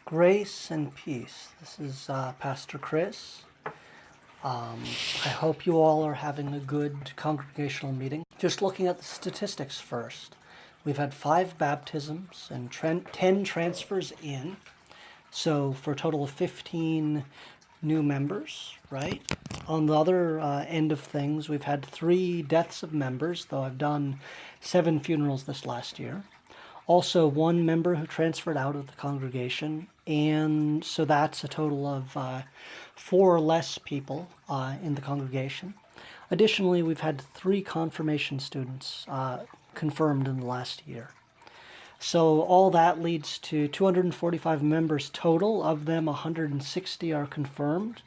Grace and peace. This is Pastor Chris. I hope you all are having a good congregational meeting. Just looking at the statistics first. We've had 5 baptisms and 10 transfers in. So for a total of 15 new members, right? On the other end of things, we've had 3 deaths of members, though I've done 7 funerals this last year. Also, 1 member who transferred out of the congregation, and so that's a total of 4 less people in the congregation. Additionally, we've had 3 confirmation students confirmed in the last year. So all that leads to 245 members total. Of them, 160 are confirmed.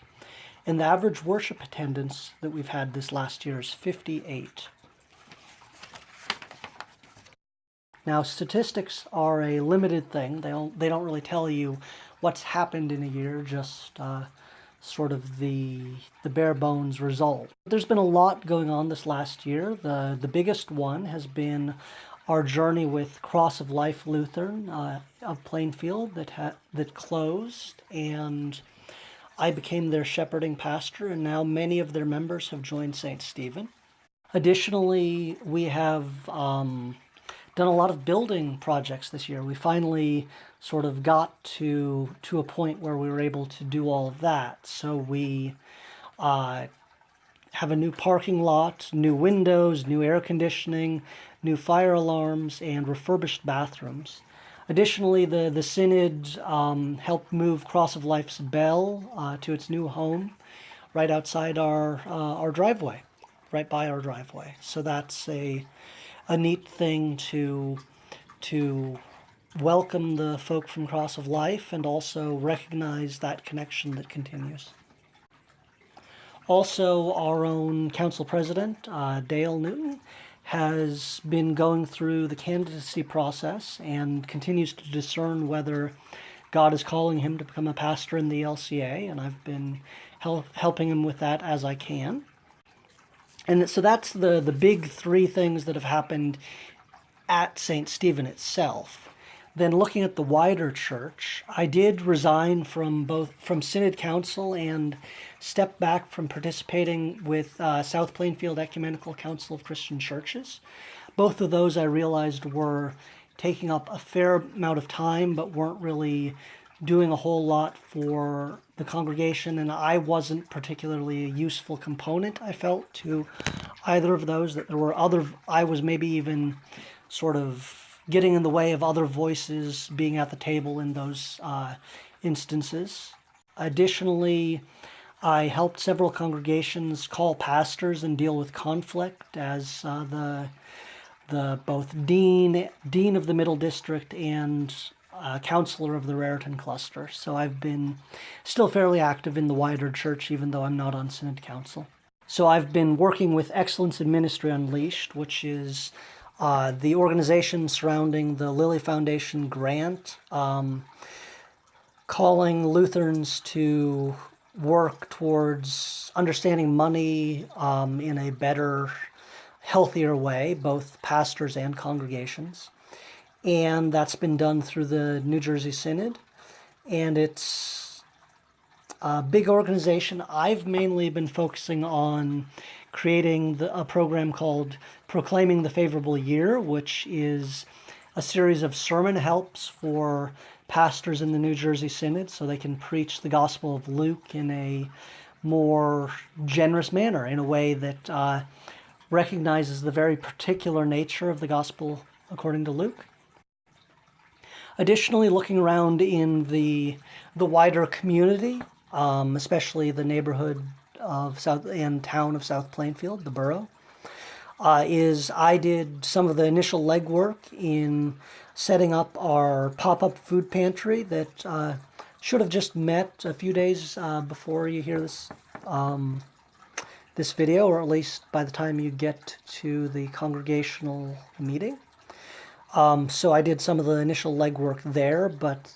And the average worship attendance that we've had this last year is 58. Now, statistics are a limited thing. They don't really tell you what's happened in a year, just sort of the bare bones result. There's been a lot going on this last year. The biggest one has been our journey with Cross of Life Lutheran of Plainfield that closed, and I became their shepherding pastor, and now many of their members have joined St. Stephen. Additionally, we have done a lot of building projects this year. We finally sort of got to a point where we were able to do all of that. So we have a new parking lot, new windows, new air conditioning, new fire alarms, and refurbished bathrooms. Additionally, the Synod helped move Cross of Life's bell to its new home right outside our driveway, right by our driveway. So that's a neat thing to welcome the folk from Cross of Life and also recognize that connection that continues. Also, our own council president, Dale Newton, has been going through the candidacy process and continues to discern whether God is calling him to become a pastor in the LCA, and I've been helping him with that as I can. And so that's the big 3 things that have happened at St. Stephen itself. Then looking at the wider church, I did resign from Synod Council and step back from participating with South Plainfield Ecumenical Council of Christian Churches. Both of those I realized were taking up a fair amount of time but weren't really doing a whole lot for the congregation, and I wasn't particularly a useful component, I felt, to either of those. That there were I was maybe even sort of getting in the way of other voices being at the table in those instances. Additionally, I helped several congregations call pastors and deal with conflict as the both dean of the Middle District and counselor of the Raritan cluster. So I've been still fairly active in the wider church, even though I'm not on Synod Council. So I've been working with Excellence in Ministry Unleashed, which is the organization surrounding the Lilly Foundation grant, calling Lutherans to work towards understanding money in a better, healthier way, both pastors and congregations. And that's been done through the New Jersey Synod. And it's a big organization. I've mainly been focusing on creating a program called Proclaiming the Favorable Year, which is a series of sermon helps for pastors in the New Jersey Synod so they can preach the Gospel of Luke in a more generous manner, in a way that recognizes the very particular nature of the Gospel according to Luke. Additionally, looking around in the wider community, especially the neighborhood of South and town of South Plainfield, the borough, I did some of the initial legwork in setting up our pop-up food pantry that should have just met a few days before you hear this video, or at least by the time you get to the congregational meeting. So I did some of the initial legwork there, but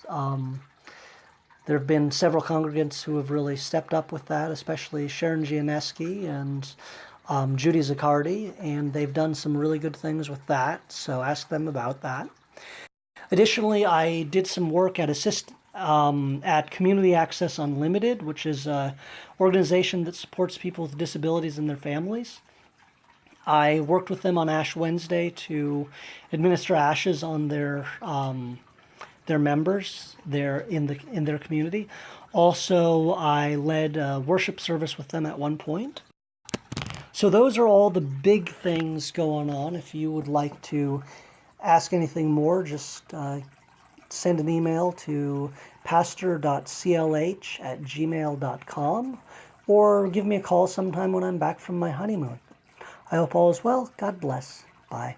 there have been several congregants who have really stepped up with that, especially Sharon Gianeski and Judy Zaccardi, and they've done some really good things with that, so ask them about that. Additionally, I did some work at at Community Access Unlimited, which is an organization that supports people with disabilities and their families. I worked with them on Ash Wednesday to administer ashes on their members in their community. Also, I led a worship service with them at one point. So those are all the big things going on. If you would like to ask anything more, just send an email to pastor.clh@gmail.com or give me a call sometime when I'm back from my honeymoon. I hope all is well. God bless. Bye.